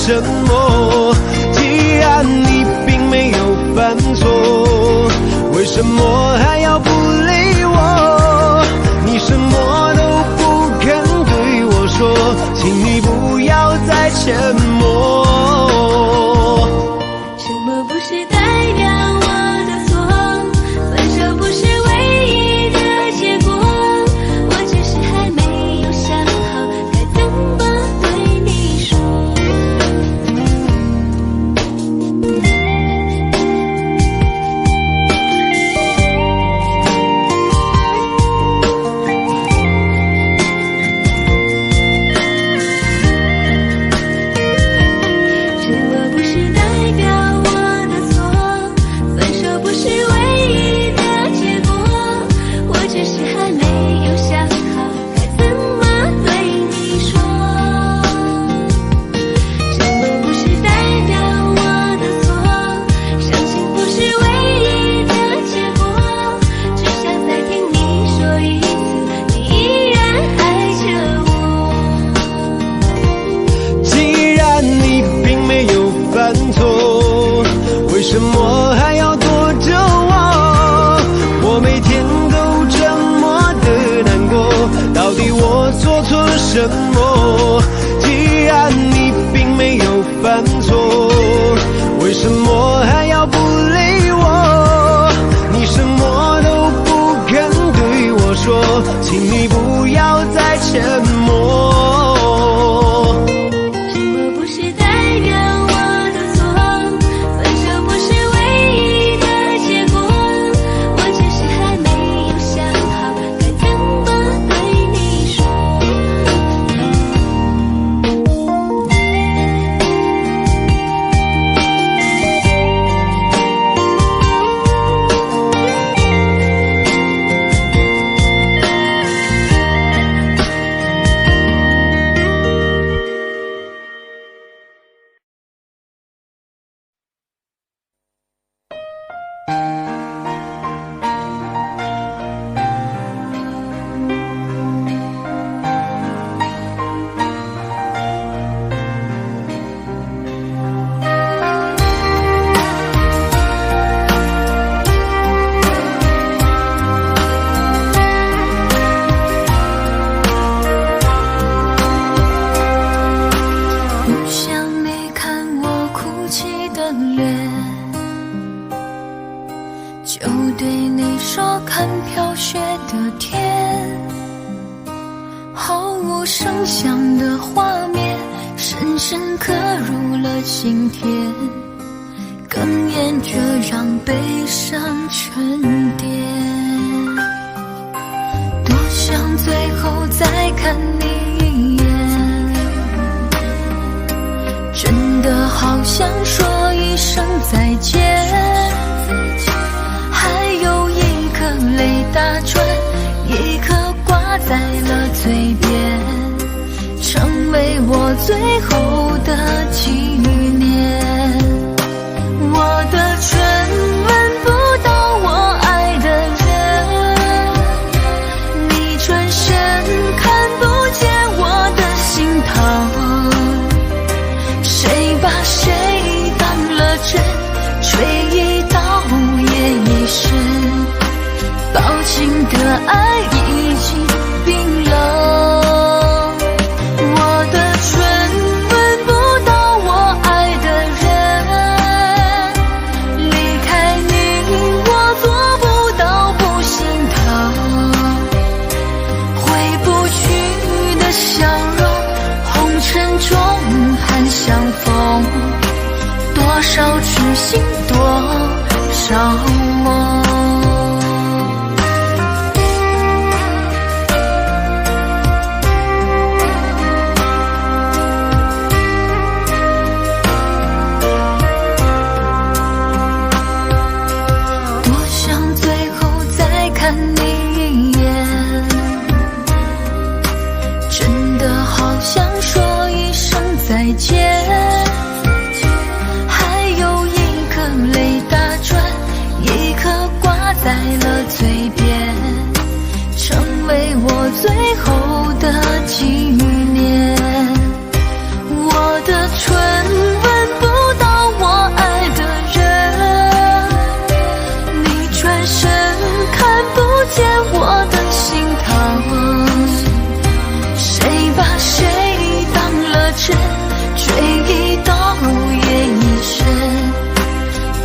什么？既然你并没有犯错，为什么还要不理我？你什么都不肯对我说，请你不要再沉默。沉默不是代表我的错，分手不是唯一的结果，我只是还没有想好该怎么对你说。为什么还要躲着我？我每天都这么的难过，到底我做错了什么？既然你并没有犯错，为什么还要不理我？你什么都不肯对我说，请你不要再沉默。我的唇吻不到我爱少梦。多想最后再看你一眼，真的好想说一声再见，还有一颗泪打转，一颗挂在了嘴边，成为我最后的纪念。我的唇吻不到我爱的人，你转身看不见我的心疼，谁把谁当了真，追忆到夜已深，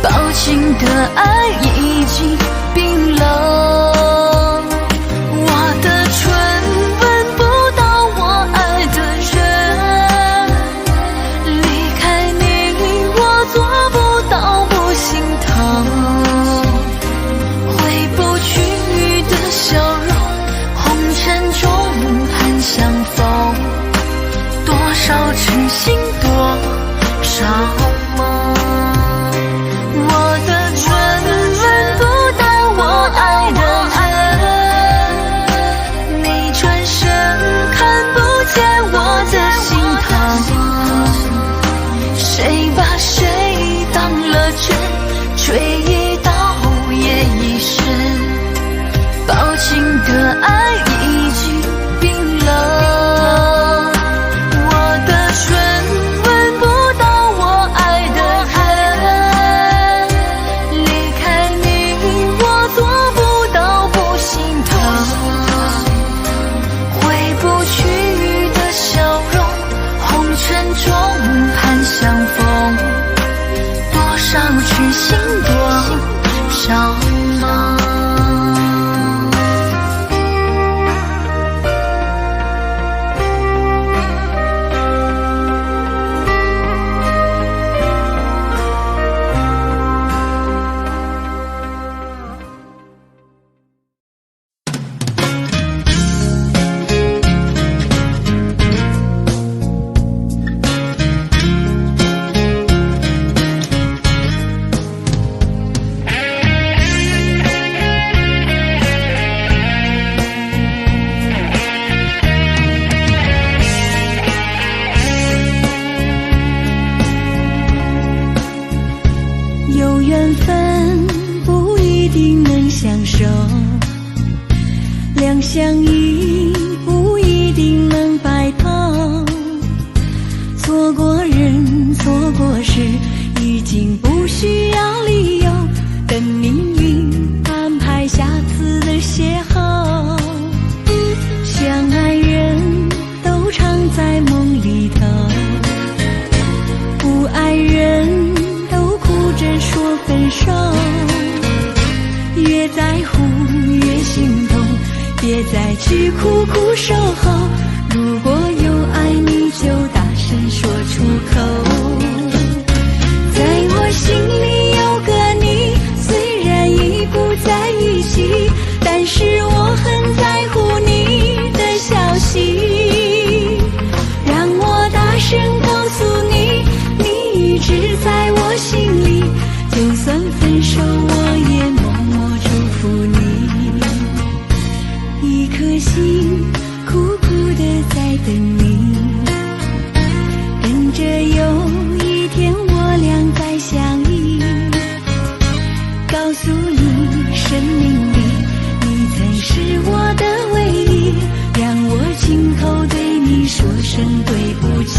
抱紧的爱已经冰冷。我的唇吻不到我爱的人，离开你我做不到不心疼，回不去的笑容，红尘中盼相逢，多少痴心多少梦。我的唇吻不到我爱的人，你转身看不见我的心疼，谁把谁当了真，追忆到夜已深，抱紧的爱已经冰冷。我的唇吻不到我爱的人，离开你我做不到不心疼，回不去的笑容，红尘中盼相逢，多少痴心多少梦。有缘分不一定能相守，两相依不一定能白头，错过人错过事已经不需要理由，等命运安排下次的邂逅。相爱人都常在梦里头，不爱人说分手，越在乎越心痛，别再去苦苦守候，如果有爱你就大声说出口。在我心里有个你，虽然已不在一起，但是我很在乎你的消息，让我大声告诉你，你一直在我心里，就算分手我也默默祝福你，一颗心苦苦地在等你，等着有一天我俩再相依，告诉你生命里你曾是我的唯一，让我亲口对你说声对不起。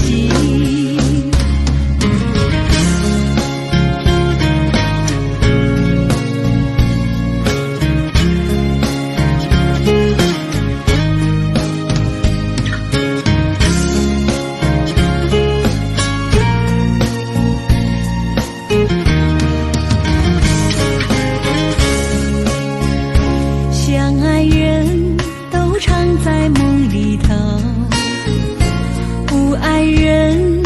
在梦里头，不爱人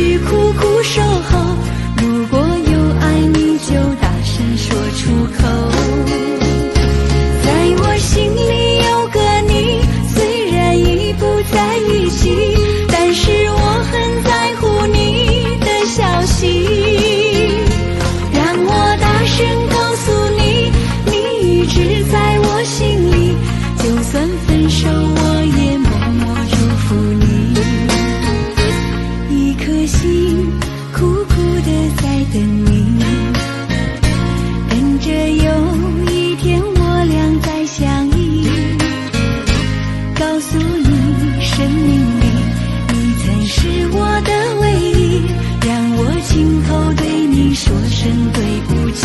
去苦苦守候。如果有爱你就大声说出口。在我心里有个你，虽然已不在一起，但是我很在乎你的消息。让我大声告诉你，你一直在我心里，就算分手我也默默祝福你。一颗心苦苦的在等你，等着有一天我俩再相依。告诉你，生命里你曾是我的唯一，让我亲口对你说声对不起。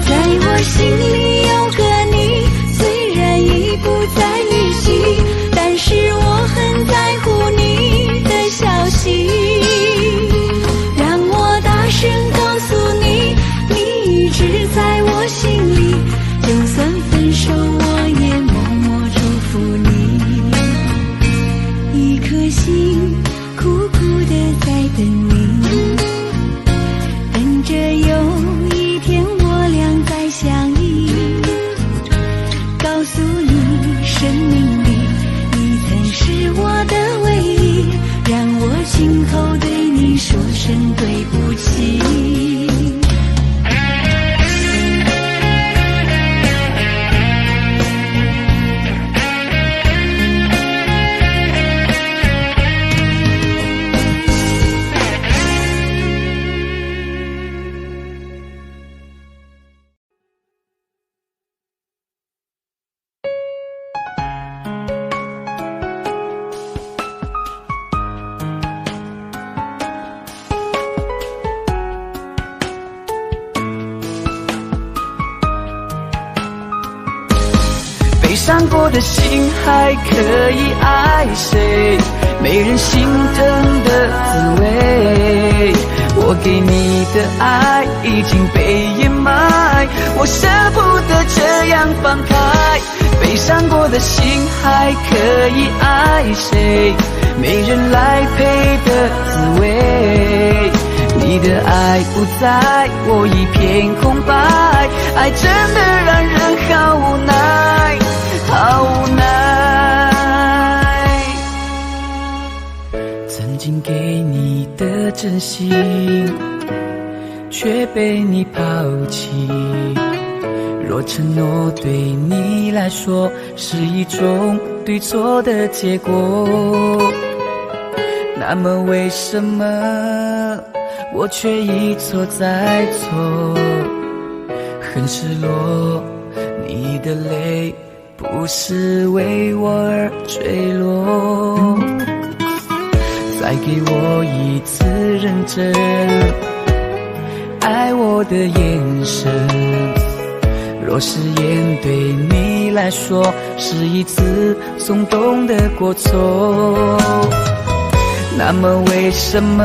在我心里有个你，虽然已不在一起，但是我很在乎你的消息。让我大声告诉你，你一直在我心里，就算分手我也默默祝福你。一颗心苦苦的在等你，等着有一天我俩再相依。告诉你，生命里你曾是我的唯一，让我亲口对你说声对不起。悲伤过的心还可以爱谁？没人心疼的滋味。我给你的爱已经被掩埋，我舍不得这样放开。悲伤过的心还可以爱谁？没人来陪的滋味。你的爱不在，我一片空白，爱真的让人好无奈，好无奈。曾经给你的真心，却被你抛弃。若承诺对你来说是一种对错的结果，那么为什么我却一错再错？很失落，你的泪不是为我而坠落。再给我一次认真爱我的眼神，若誓言对你来说是一次松动的过错，那么为什么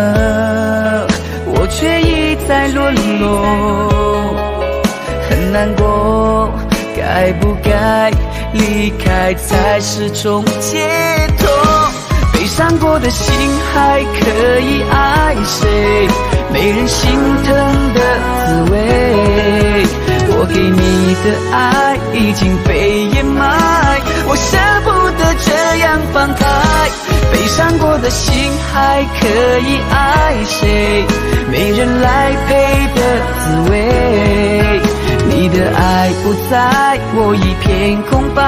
我却一再沦落？很难过，该不该离开才是种解脱？悲伤过的心还可以爱谁？没人心疼的滋味。我给你的爱已经被掩埋，我舍不得这样放开。悲伤过的心还可以爱谁？没人来陪的滋味。你的爱不在，我一片空白，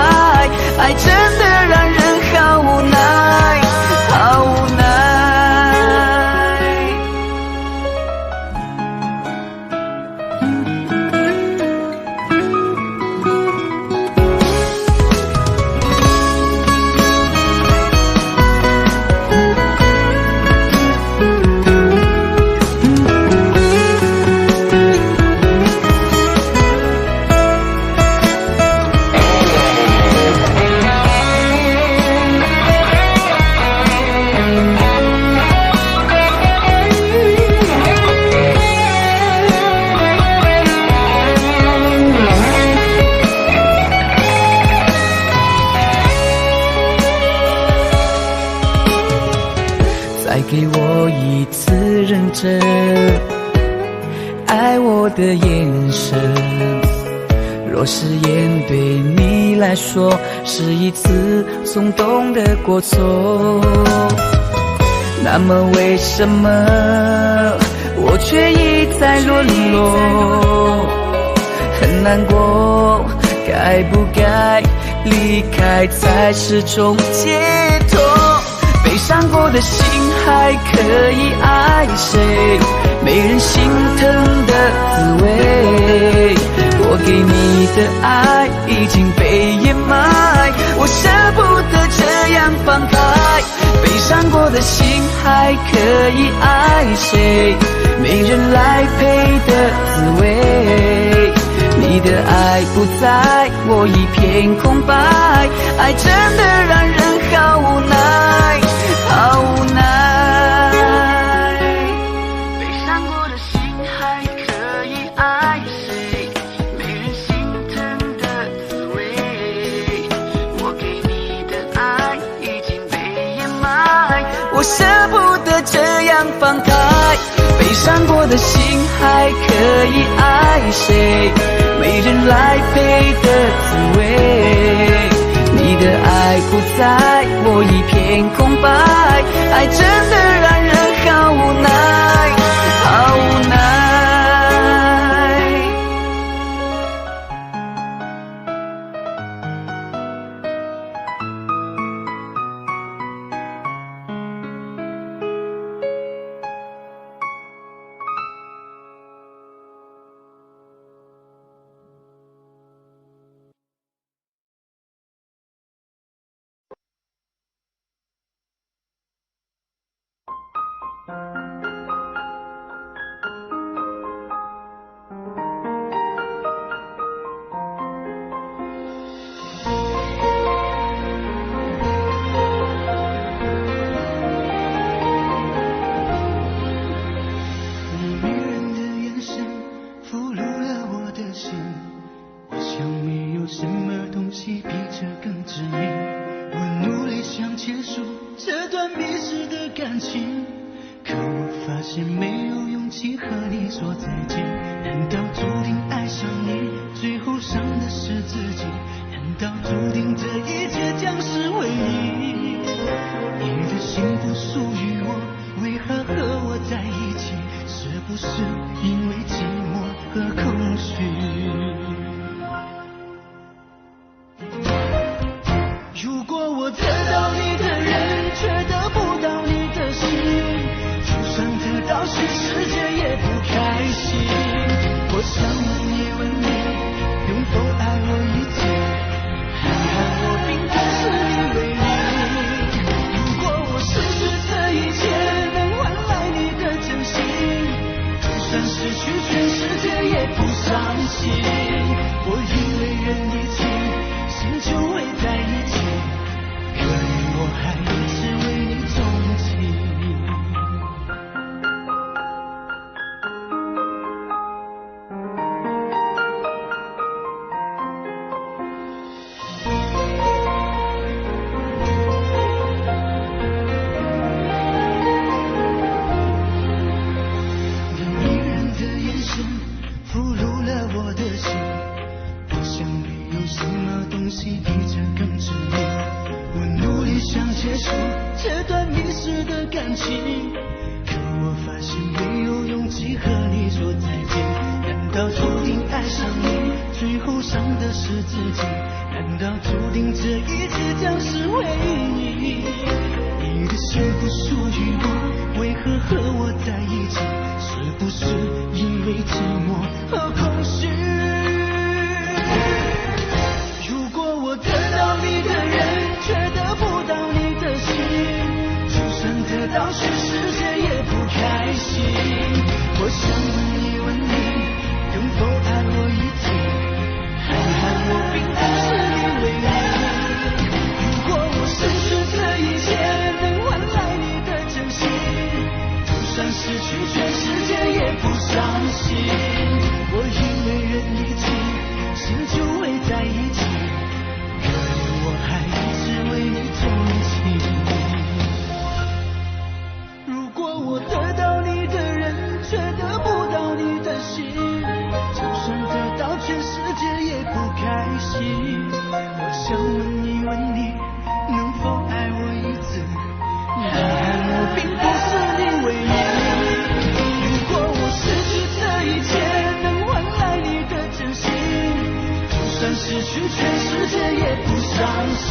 爱真的让人好无奈，好无奈。再给我一次认真爱我的眼神。若誓言对你来说是一次松动的过错，那么为什么我却一再沦落？很难过，该不该离开才是种解脱？悲伤过的心还可以爱谁？没人心疼的滋味，我给你的爱已经被掩埋，我舍不得这样放开。悲伤过的心还可以爱谁？没人来陪的滋味，你的爱不在，我一片空白，爱真的让人好无奈，好无奈。悲伤过的心还可以爱谁？没人心疼的滋味，我给你的爱已经被掩埋，我舍不得这样放开。悲伤过的心还可以爱谁？没人来陪的滋味，你的爱不在，我一片空白，爱真的让人好无奈，好无奈。我想问一问你，能否爱我一次？答案我并不是你唯一。如果我失去这一切，能换来你的真心，就算失去全世界也不伤心。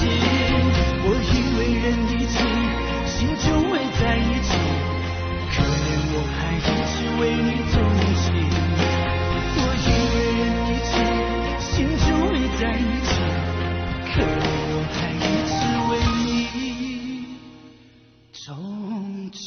我以为人一起，心就会在一起，可怜我还一直为你动情。我以为人一起，心就会在一起，可怜我还一直为你钟情。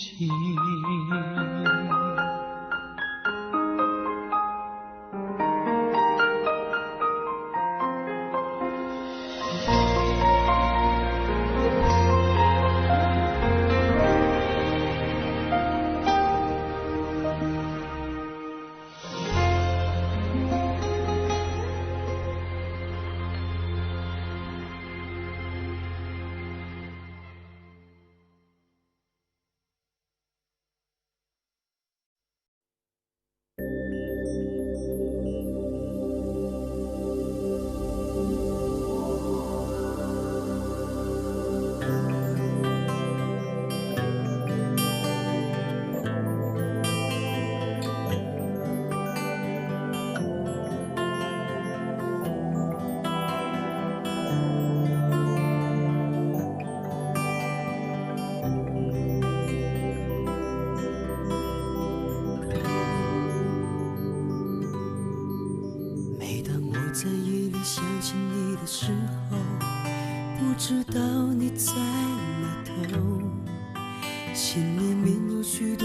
在夜里想起你的时候，不知道你在哪头，心里面有许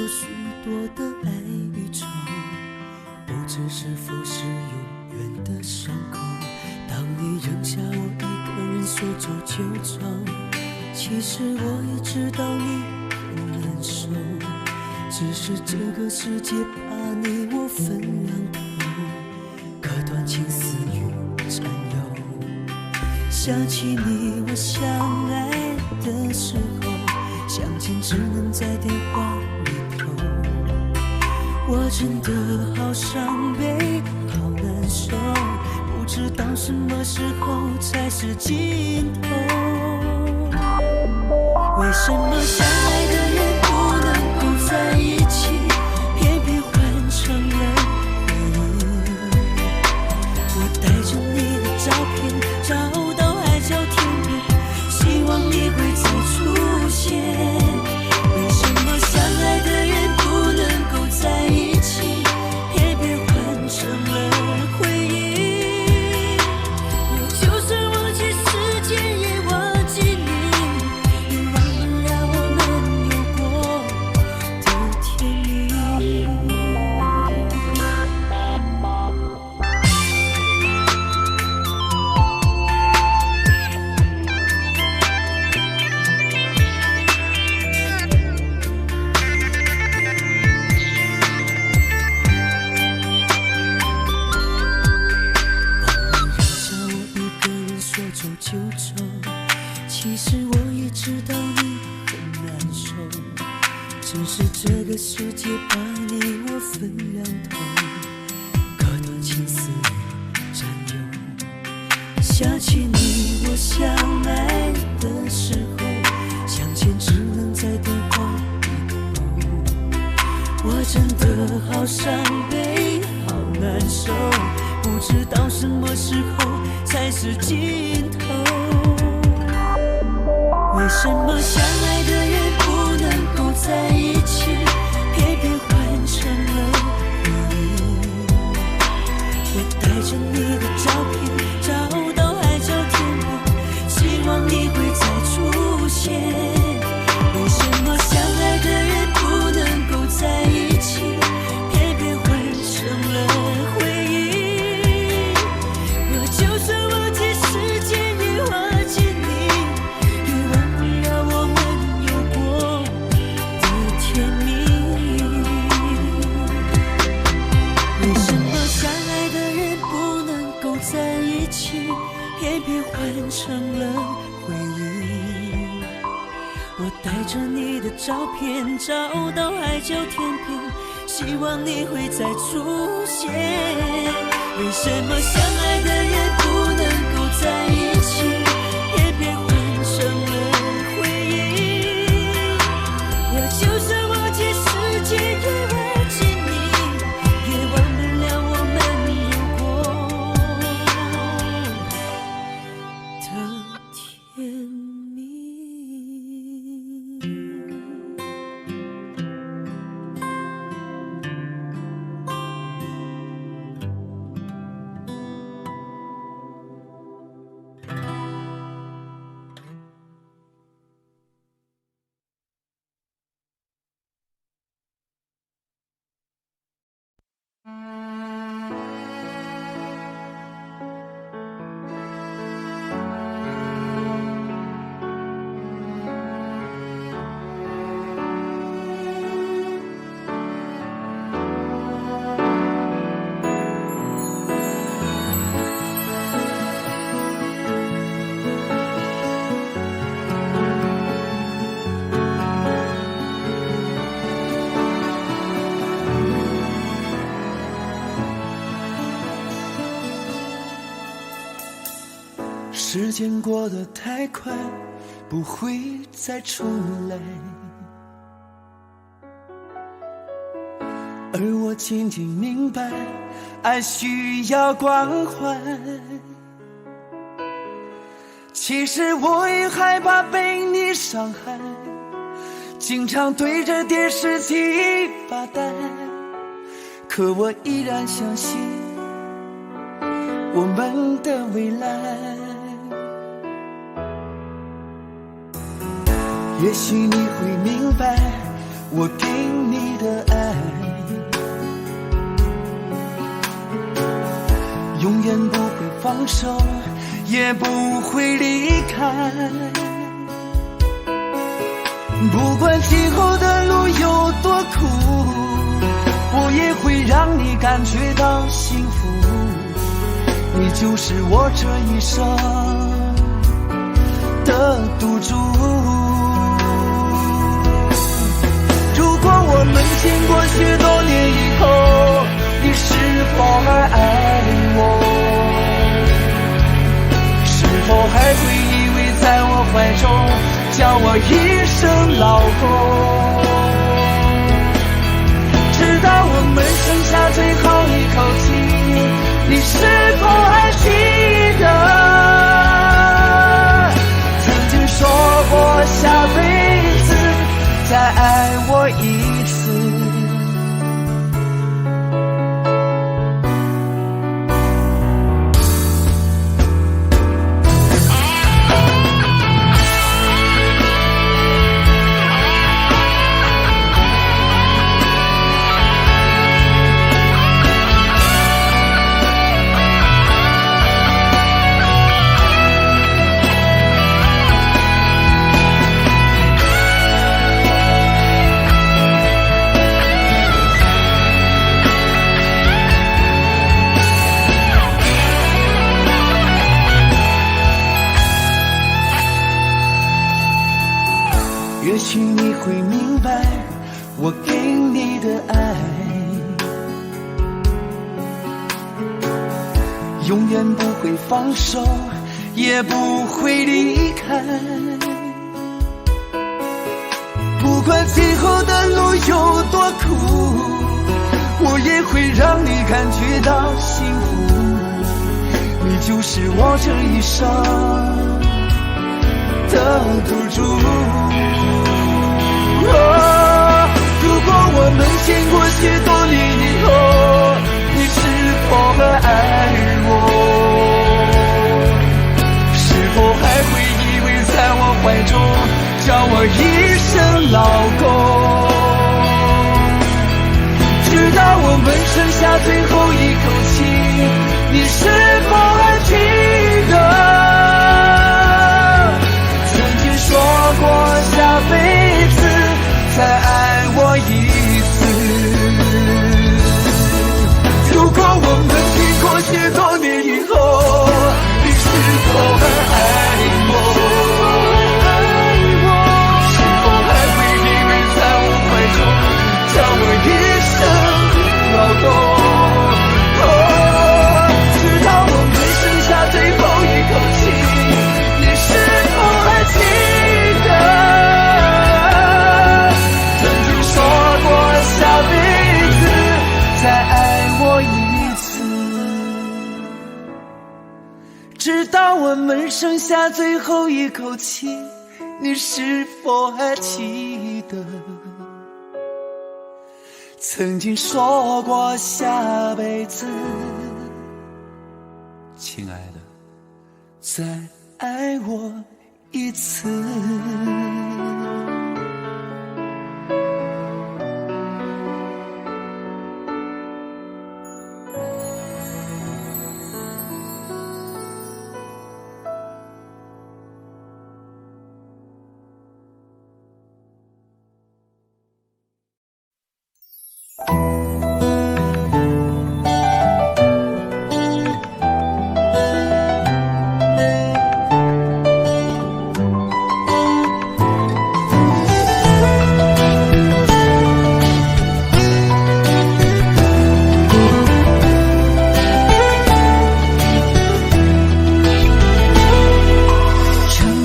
多的爱与愁，不知是否是永远的伤口。当你扔下我一个人说走就走，其实我也知道你很难受，只是这个世界把你我分两头，可断情丝缠绕。想起你我相爱的时候，相见只能在电话里头，我真的好伤悲好难受，不知道什么时候才是尽头。为什么相爱的人不能够在一起，偏偏换成了带着你的照片，找到海角天边，希望你会再出现。为什么相爱的人不能够在一起，偏偏换成了回忆？我就算忘记时间，也忘记你，也忘不了我们有过的甜蜜。其实我也知道你很难受，只是这个世界把你我分两头，可断情丝缠绕。想起你我相爱的时候，相见只能在电话里头，我真的好伤悲好难受，不知道什么时候才是尽头。为什么相爱的人不能够在一起，偏偏换成了回忆？我带着你的照片，找到海角天边，希望你会再出现。为什么相爱的人不能够在一起，偏偏换成了回忆？我就算忘记时间，也忘记你，也忘不了我们有过的甜蜜。为什么相爱的人不能够在一起，偏偏换成了回忆？我带着你的照片，找到海角天边，希望你会再出现。为什么相爱的人不能够在时间过得太快，不会再重来，而我渐渐明白，爱需要关怀。其实我也害怕被你伤害，经常对着电视机发呆，可我依然相信我们的未来。也许你会明白我给你的爱，永远不会放手，也不会离开。不管今后的路有多苦，我也会让你感觉到幸福。你就是我这一生的赌注。如果我们经过许多年以后，你是否还爱我？是否还会依偎在我怀中，叫我一声老公？直到我们剩下最后一口气，你是否还记得曾经说过下辈子再爱我一次？也许你会明白我给你的爱，永远不会放手，也不会离开。不管今后的路有多苦，我也会让你感觉到幸福。你就是我这一生的赌注。如果我们经过许多年以后，你是否还爱我？是否还会依偎在我怀中，叫我一声老公？直到我们剩下最后一口气，你是否还记得说过下辈子再爱我一次？如果我们经过许多年以后，你是否还爱我？是否还会依偎在我怀中，叫我一声老公？直到我们剩下最后一口气，你是否还记得曾经说过下辈子再爱我一次？直到我们剩下最后一口气，你是否还记得曾经说过下辈子，亲爱的，再爱我一次？城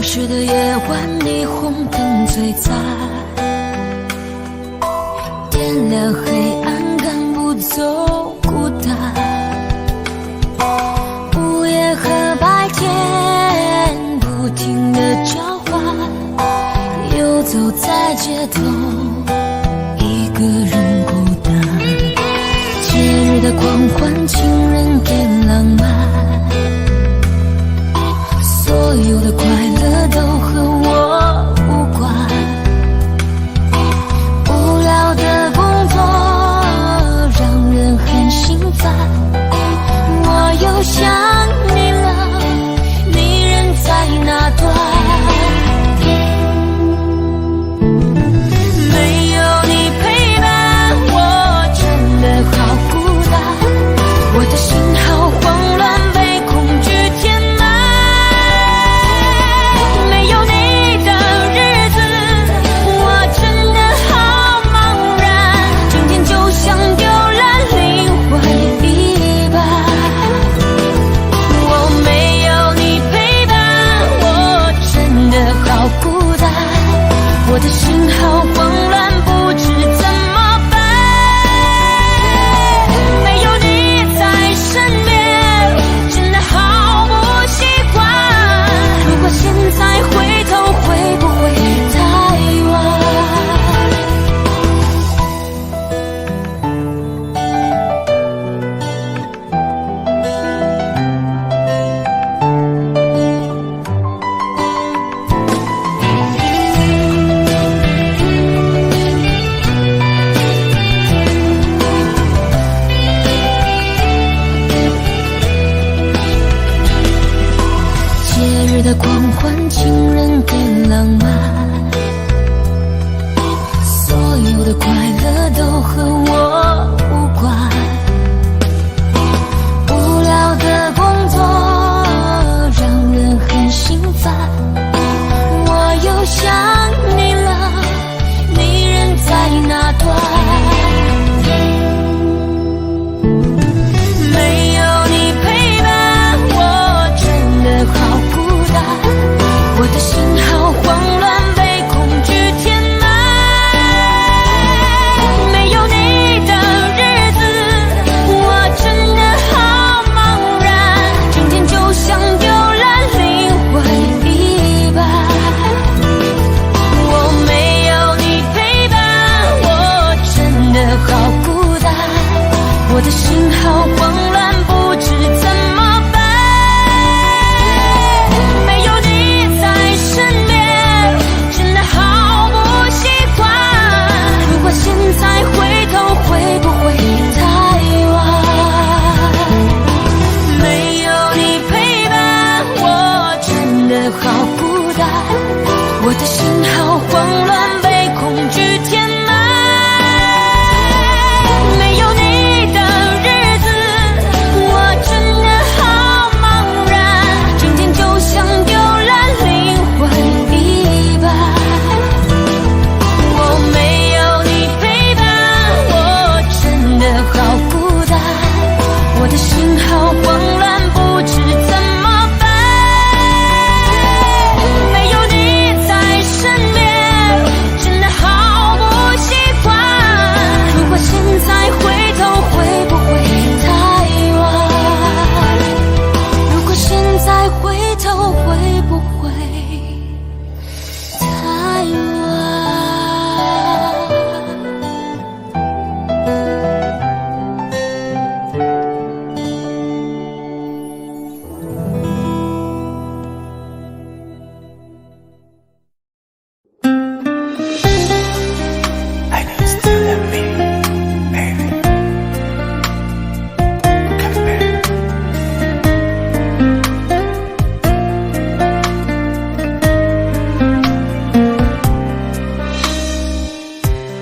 市的夜晚，霓虹灯最在，点亮黑暗，赶不走孤单。午夜和白天不停地交换，游走在街头，一个人孤单。节日的狂欢，情人给浪漫，所有的快乐都和我无关。无聊的工作让人很心烦，我又想你了，你人在哪端？没有你陪伴，我真的好孤单，我的心好慌乱，被恐惧填满。没有你的日子，我真的好茫然，整天就像丢了灵魂一半。我没有你陪伴，我真的好孤单，我的心好慌乱，不知怎么办。没有你在身边，真的好不习惯。如果现在回头，会不会太晚？节日的狂欢，情人给浪漫，所有的快乐都和我无关。无聊的工作让人很心烦，我又想你了，你人在哪端？没有你陪伴，我真的好孤单，我的心好慌乱，被恐惧填满。没有你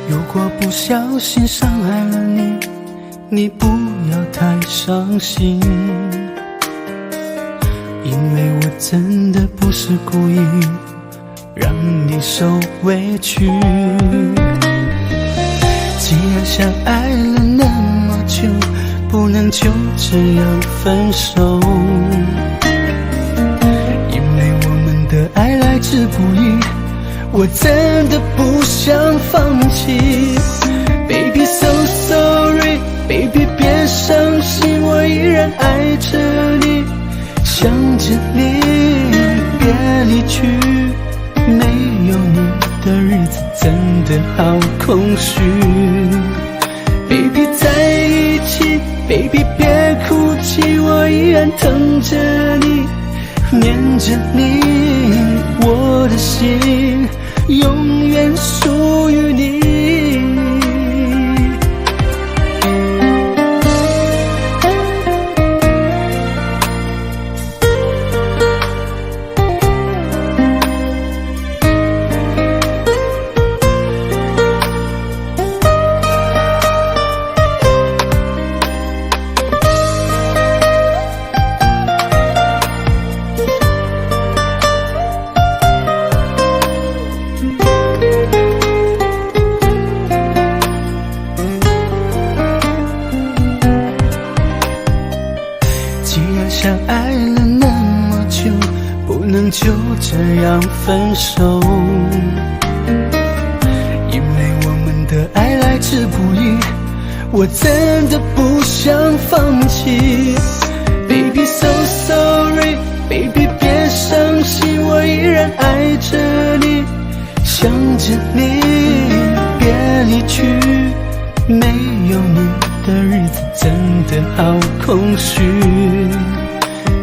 如果不小心伤害了你，你不要太伤心，因为我真的不是故意让你受委屈。既然相爱了那么久，不能就这样分手，因为我们的爱来之不易，我真的不想放弃。 Baby so sorry Baby 别伤心，我依然爱着你，想着你，别离去，没有你的日子真的好空虚。 Baby 在一起 Baby 别哭泣，我依然疼着你，念着你，我的心永远属于你。相爱了那么久，不能就这样分手，因为我们的爱来之不易，我真的不想放弃。 Baby so sorry Baby 别伤心，我依然爱着你，想着你，别离去，没有你的日子真的好空虚。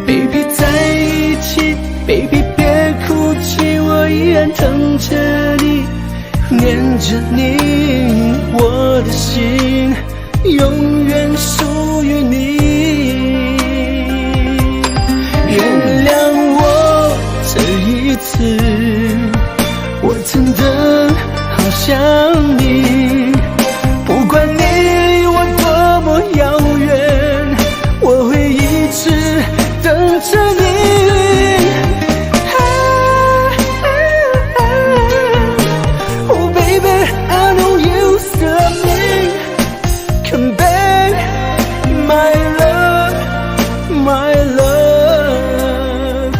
Baby 在一起 Baby 别哭泣，我依然疼着你，念着你，我的心永远属于你。原谅我这一次，我真的好想你，不管你离我多么遥远，我会一直等着你。Oh baby, I know you love me. Come back, my love, my love.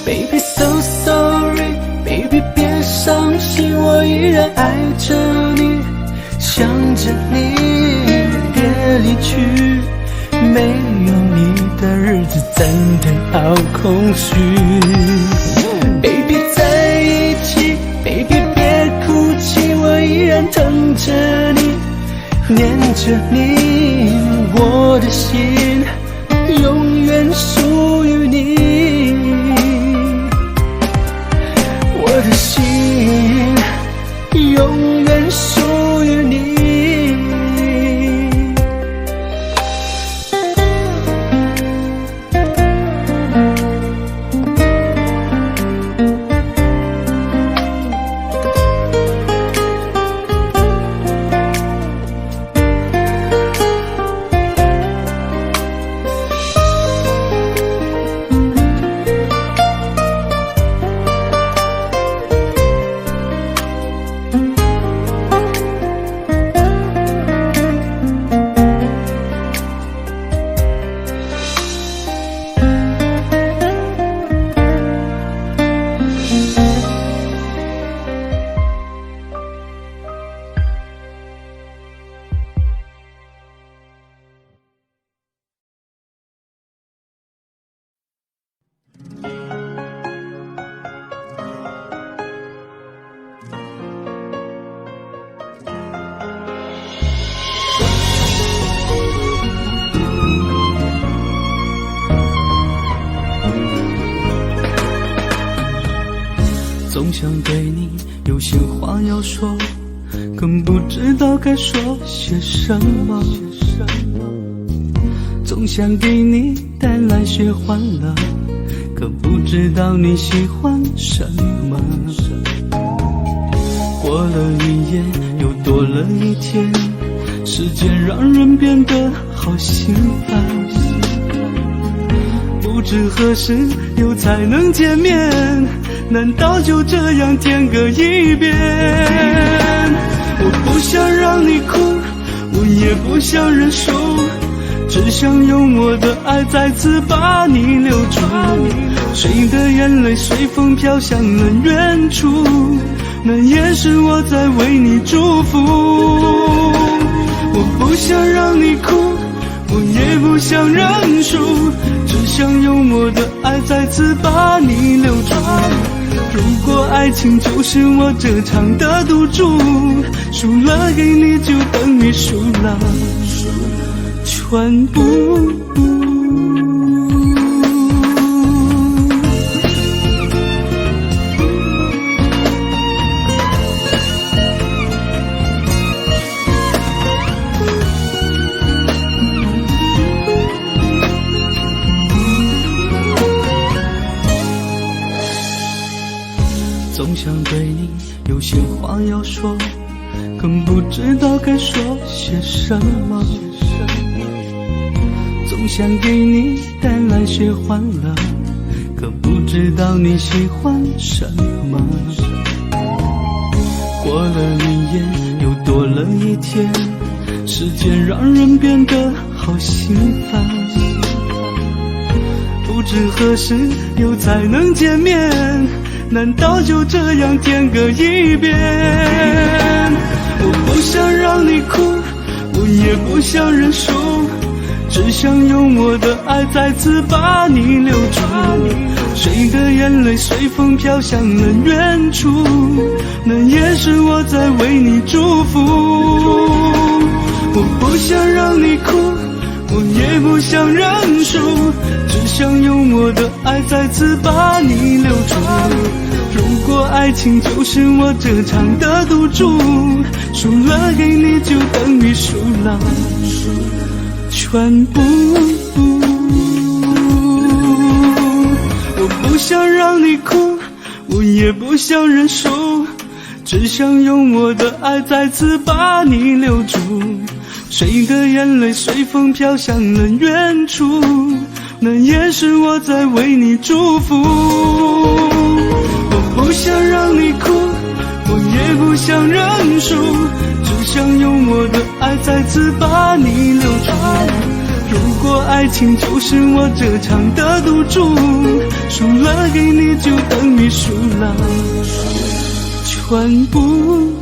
Baby so sorry, baby 别伤心，我依然爱着你，想着你，别离去。 没有你的日子真的好空虚。 Baby 在一起 Baby 别哭泣，我依然疼着你，念着你，我的心永远属于你，我的心永远属于你。 总想对你有些话要说，更不知道该说些什么。总想给你带来些欢乐，可不知道你喜欢什么。过过了一夜，又多了一天，时间让人变得好心烦。不知何时又才能见面，难道就这样天各一边？我不想让你哭，我也不想认输，只想用我的爱再次把你留住。谁的眼泪随风飘向了远处，那也是我在为你祝福。我不想让你哭，我也不想认输，只想用我的爱再次把你留住。如果爱情就是我这场的赌注，输了给你就等于输了全部。总想对你有些话要说，更不知道该说些什么。总想给你带来些欢乐，可不知道你喜欢什么。过了一夜，又多了一天，时间让人变得好心烦。不知何时又才能见面，难道就这样天各一边？我不想让你哭，我也不想认输，只想用我的爱再次把你留住。谁的眼泪随风飘向了远处，那也是我在为你祝福。我不想让你哭，我也不想认输，只想用我的爱再次把你留住。如果爱情就是我这场的赌注，输了给你就等于输了全部。我不想让你哭，我也不想认输，只想用我的爱再次把你留住。谁的眼泪随风飘向了远处，那也是我在为你祝福。我不想让你哭，我也不想认输，只想用我的爱再次把你留住。如果爱情就是我这场的赌注，输了给你就等于输了全部。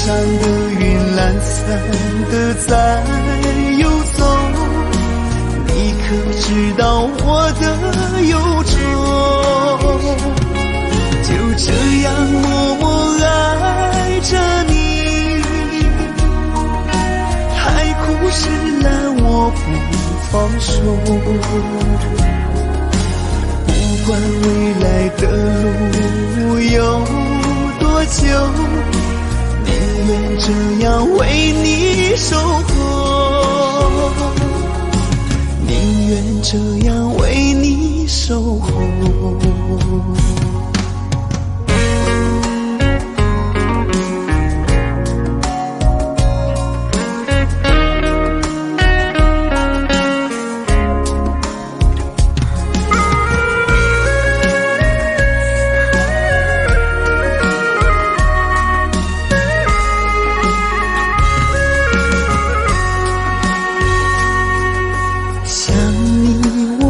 上的云懒散的在游走，你可知道我的忧愁？就这样默默爱着你，海枯石烂我不放手，不管未来的路有多久，宁愿这样为你守候，宁愿这样为你守候。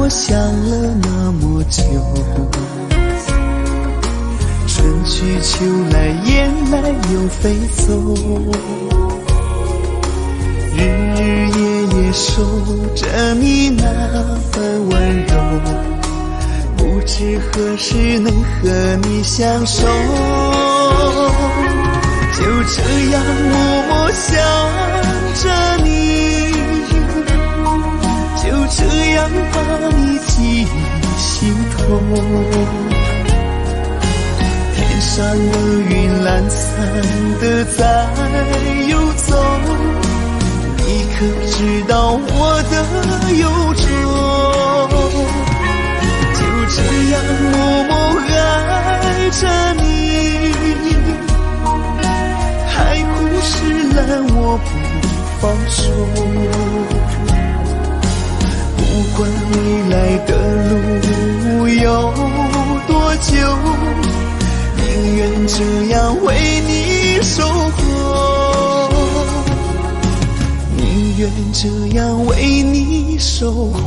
想了那么久，春去秋来，雁来又飞走，日日夜夜守着你那份温柔，不知何时能和你相守，就这样默默想着你，就这样把你记心头，天上的云懒散的在游走，你可知道我的忧愁？就这样默默爱着你，海枯石烂我不放手，不管未来的路有多久，宁愿这样为你守候，宁愿这样为你守候，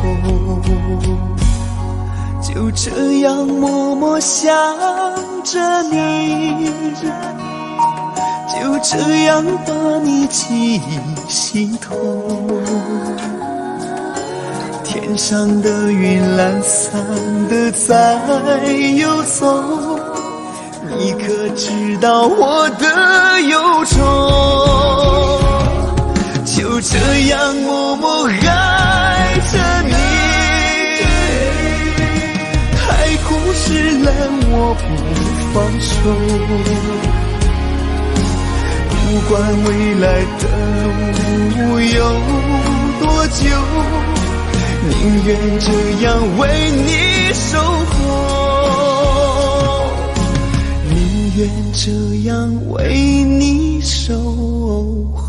就这样默默想着你，就这样把你记心头，天上的云懒散的在游走，你可知道我的忧愁？就这样默默爱着你，海枯石烂我不放手，不管未来的路有多久，宁愿这样为你守候，宁愿这样为你守候。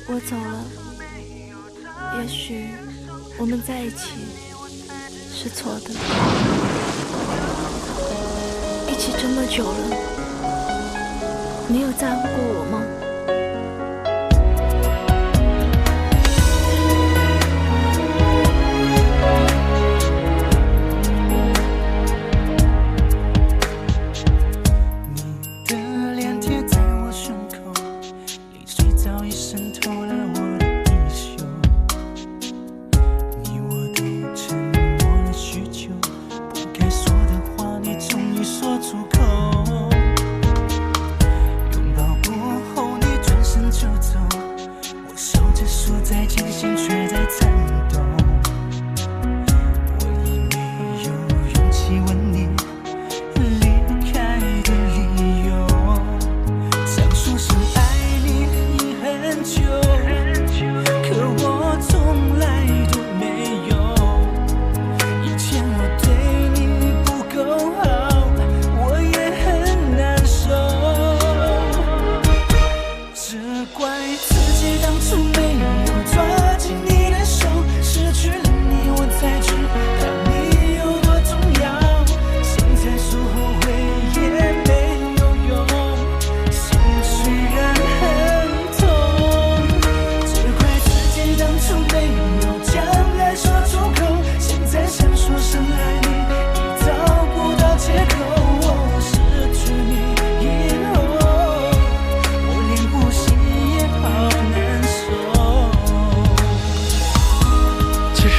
我走了，也许我们在一起是错的，一起这么久了，你有在乎过我吗？拥抱过后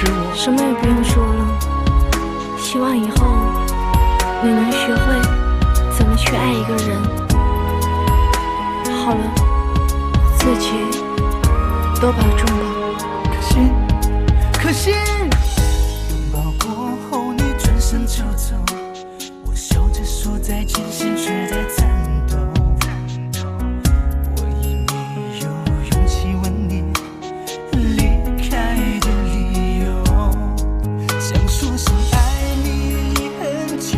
是我。什么也不用说了，希望以后你能学会怎么去爱一个人。好了，自己多保重吧。可惜拥抱过后你转身就走，我笑着说再见，心却在颤抖。我已没有勇气问你离开的理由，想说声爱你很久，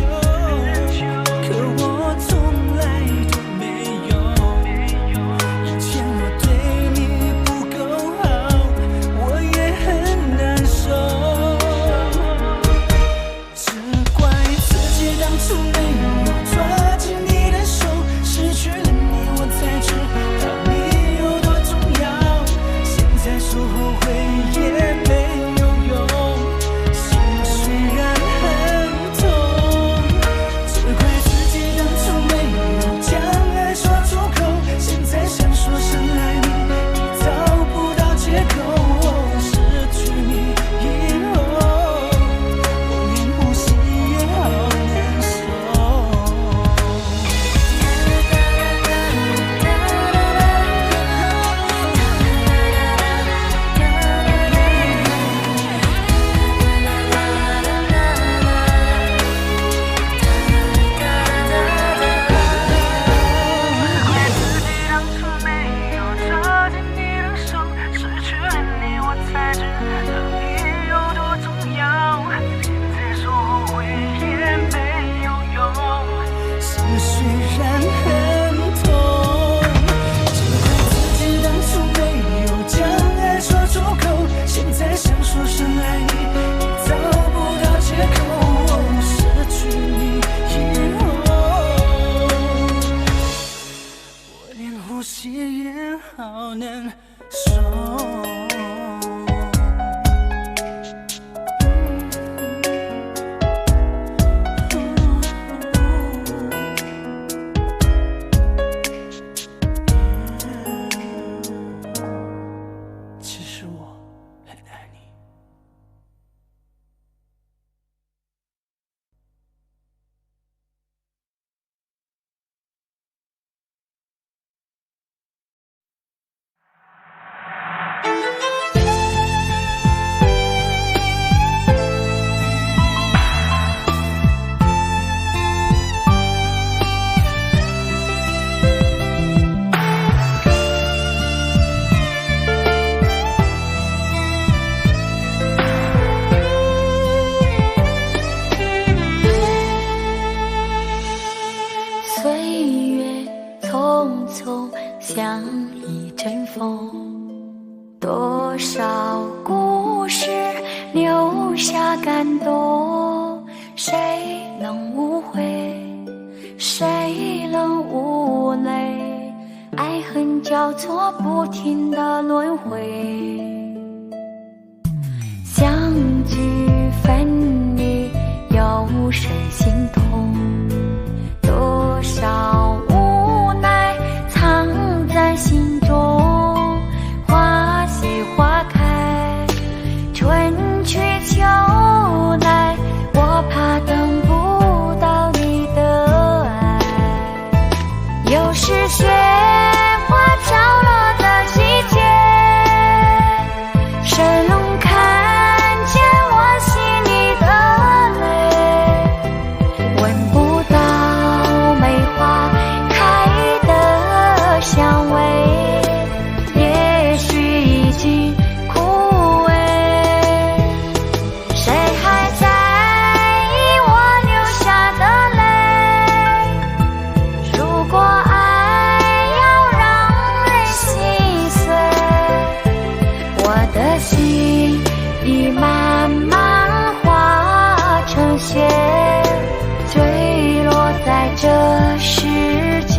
可我从来都没有。以前我对你不够好，我也很难受，只怪自己当初没有抓紧你的手，失去了你我才知道你有多重要。现在说后悔也没有用，心虽然很痛，只怪自己当初没有将爱说出口，现在想说声爱你已找不到借口。失去你以后，我连呼吸也好难受。怪自己当初没有抓紧你的手，失去了你我才知道你有多重要。现在说后悔也没有用，心虽然很痛，只怪自己当初没有将爱说出口，现在想说声爱你已找不到借口。失去你以后，我连呼吸也好难受。其实我很爱你。岁月匆匆像一阵风，多少故事留下感动，谁能无悔，谁能无泪，爱恨交错不停的轮回，相聚分离有谁心痛，多少无奈藏在心中，花谢花开，春去秋来，我怕等不到你的爱。又是雪花飘落的季节，谁能看见我心里的泪？闻不到梅花开的香味，也许已经枯萎。谁还在意我流下的泪？如果爱要让人心碎，我的心已慢慢化成雪，坠落在这世界。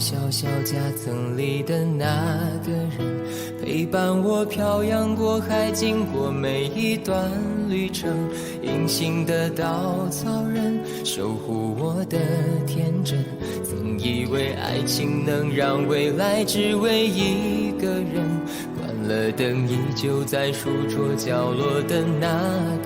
小小夹层里的那个人，陪伴我漂洋过海，经过每一段旅程。隐形的稻草人，守护我的天真。曾以为爱情能让未来只为一个人，关了灯依旧在书桌角落的那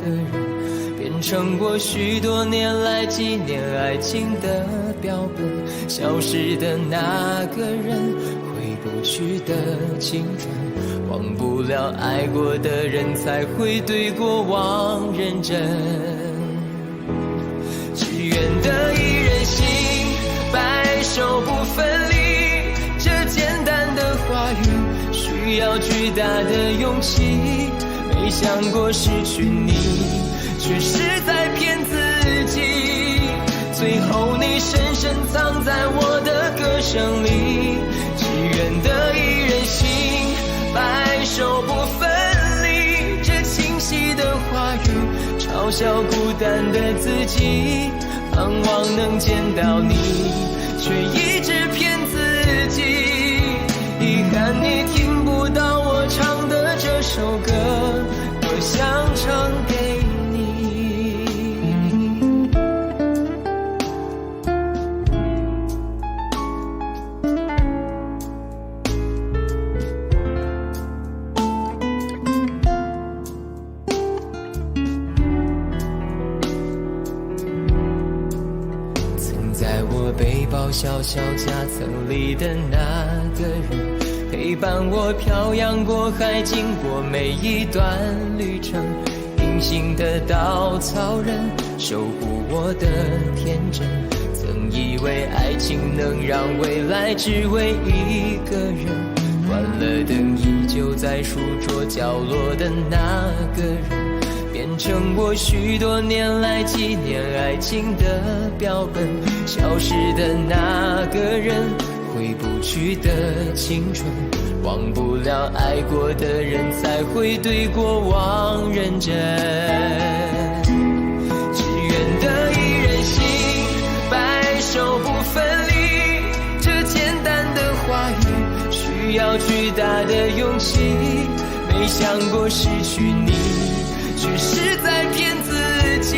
个人，变成我许多年来纪念爱情的标本。消失的那个人，回不去的青春，忘不了爱过的人，才会对过往认真。只愿得一人心，白首不分离，这简单的话语需要巨大的勇气。没想过失去你，却是在骗自己。最后你深深藏在我的歌声里，只愿得一人心，白首不分离。这清晰的话语嘲笑孤单的自己，盼望能见到你，却一直骗自己。遗憾你听不到我唱的这首歌，多想唱给你。曾在我背包小小夹层里的那个人，陪伴我漂洋过海，经过每一段旅程。隐形的稻草人，守护我的天真。曾以为爱情能让未来只为一个人，关了灯依旧在书桌角落的那个人，变成我许多年来纪念爱情的标本。消失的那个人，回不去的青春，忘不了爱过的人，才会对过往认真。只愿得一人心，白首不分离。这简单的话语需要巨大的勇气。没想过失去你，却是在骗自己。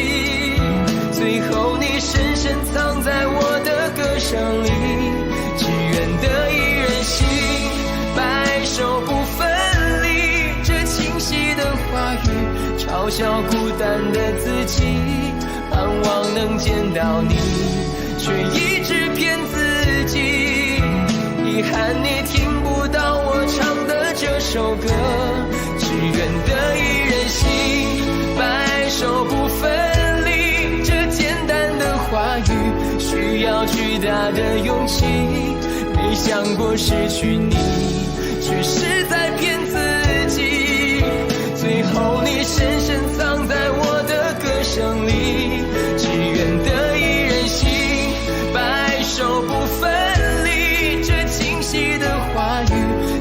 最后你深深藏在我的歌声里，只愿得一人心，白首不分离。这清晰的话语嘲笑孤单的自己，盼望能见到你，却一直骗自己。遗憾你听不到我唱的这首歌，只愿得一人心，白首不分离。这简单的话语需要巨大的勇气。没想过失去你，却是在骗自己。最后你深深藏在我的歌声里，只愿得一人心，白首不分离。这清晰的话语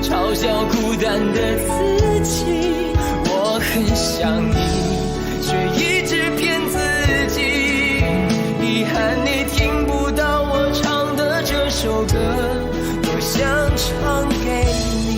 嘲笑孤单的自己。我很想你，却一直骗自己。遗憾你听不到我唱的这首歌，多想唱给你。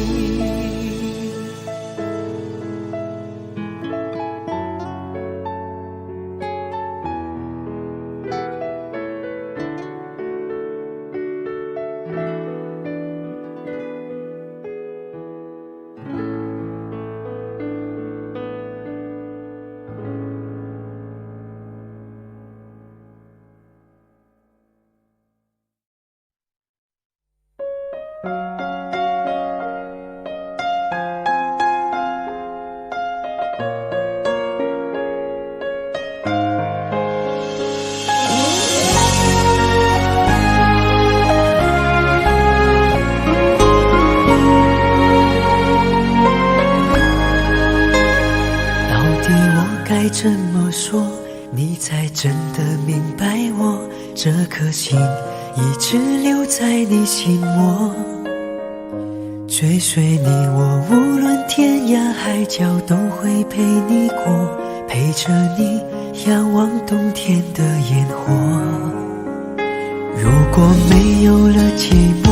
该怎么说，你才真的明白我？这颗心一直留在你心窝，追随你我无论天涯海角都会陪你过，陪着你仰望冬天的烟火。如果没有了寂寞，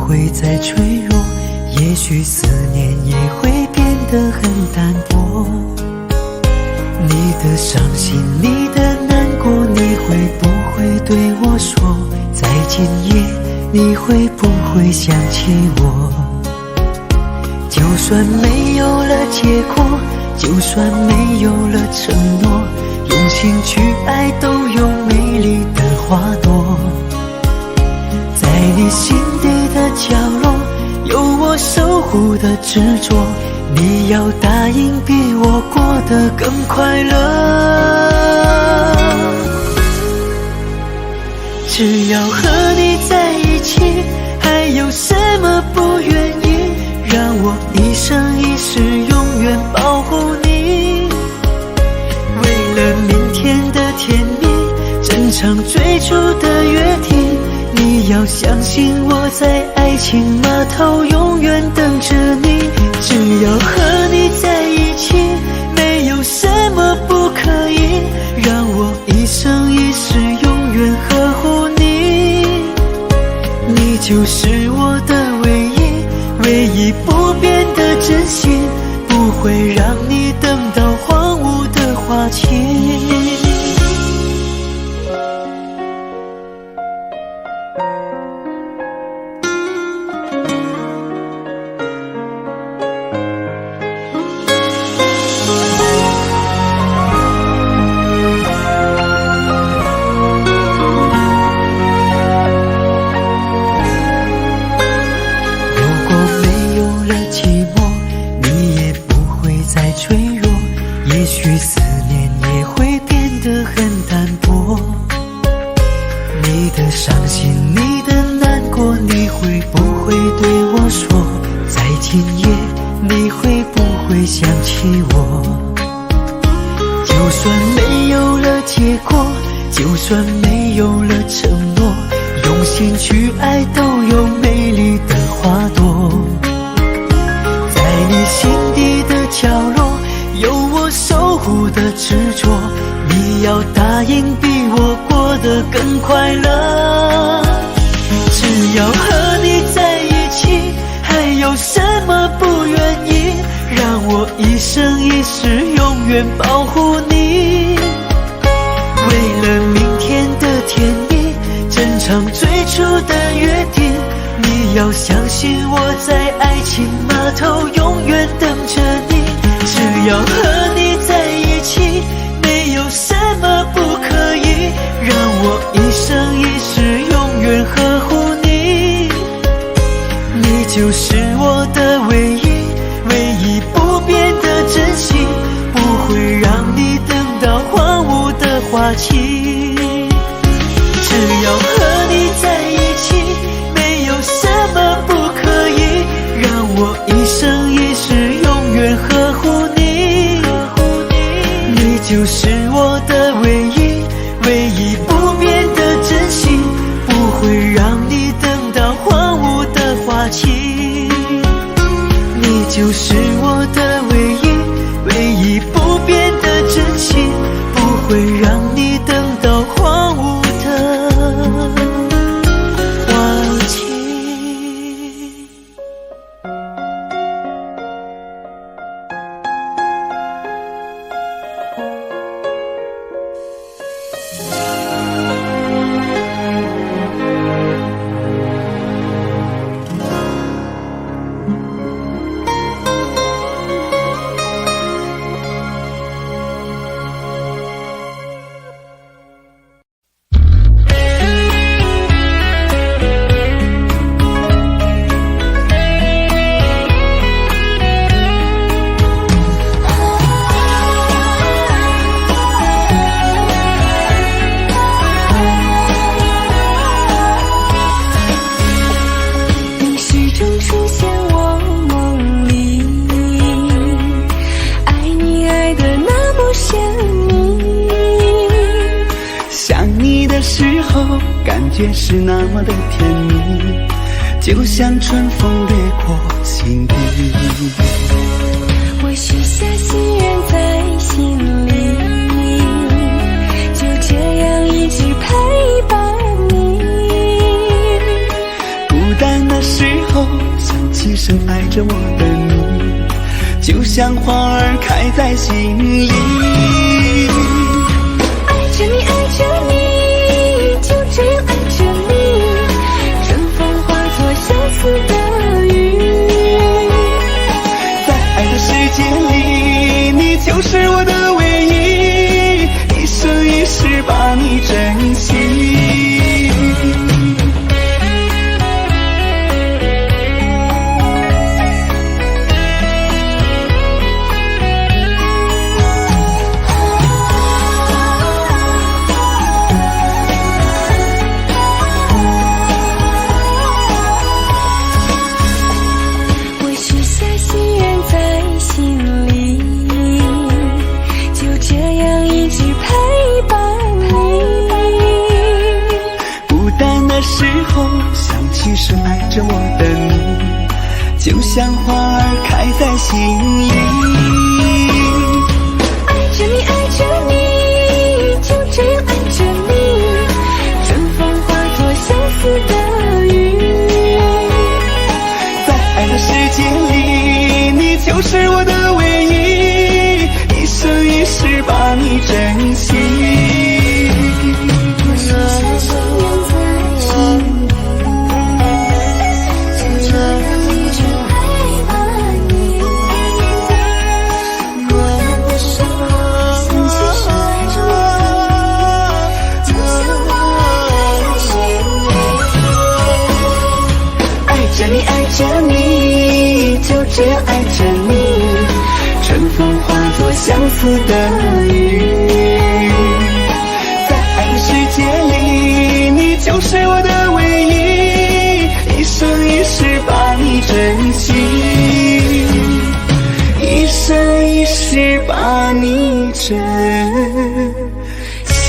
会再脆弱，也许思念也会变得很淡薄。你的伤心，你的难过，你会不会对我说？在今夜，你会不会想起我？就算没有了结果，就算没有了承诺，用心去爱都有美丽的花朵。在你心底的角落，有我守护的执着，你要答应比我过得更快乐。只要和你在一起，还有什么不愿意？让我一生一世永远保护你。为了明天的甜蜜，珍藏最初的约定，你要相信我在爱情码头永远等着你。只要和你在一起，没有什么不可以，让我一生一世永远呵护你。你就是我的唯一，唯一不变的真心，不会让你等到荒芜的花期。是那么的甜蜜，就像春风掠过心底。我许下心愿在心里，就这样一直陪伴你。孤单的时爱着我的你，就像花儿开在心里。爱着你，爱着你，就这样爱着你，春风化作相思的雨。在爱的世界里，你就是我的唯一，一生一世把你珍惜。是爱着我的你，就像花儿开在心里。爱着你，爱着你，就这样爱着你，春风化作相思的雨。在爱的世界里，你就是我的唯一，一生一世把你珍惜。这样爱着你，春风化作相思的雨。在爱的世界里，你就是我的唯一，一生一世把你珍惜，一生一世把你珍惜。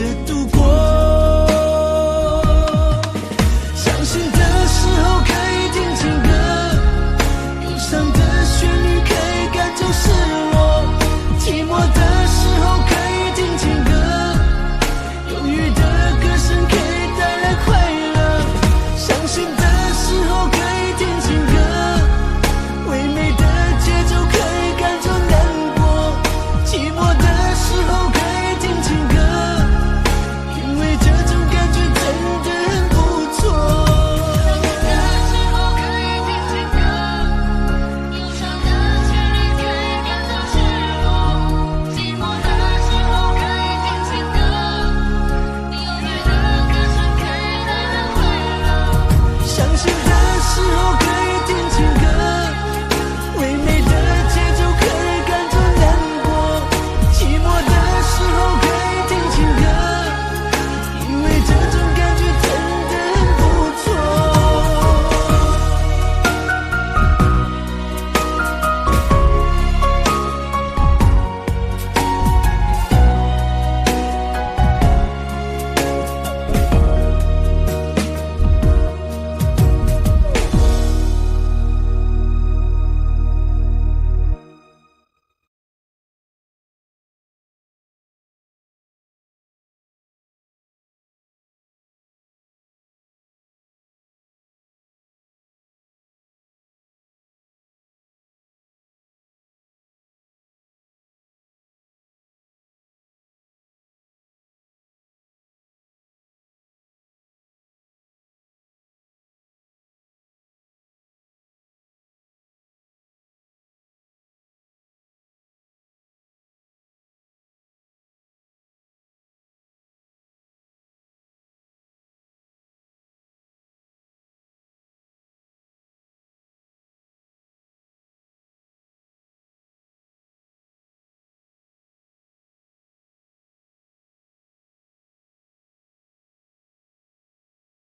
着毒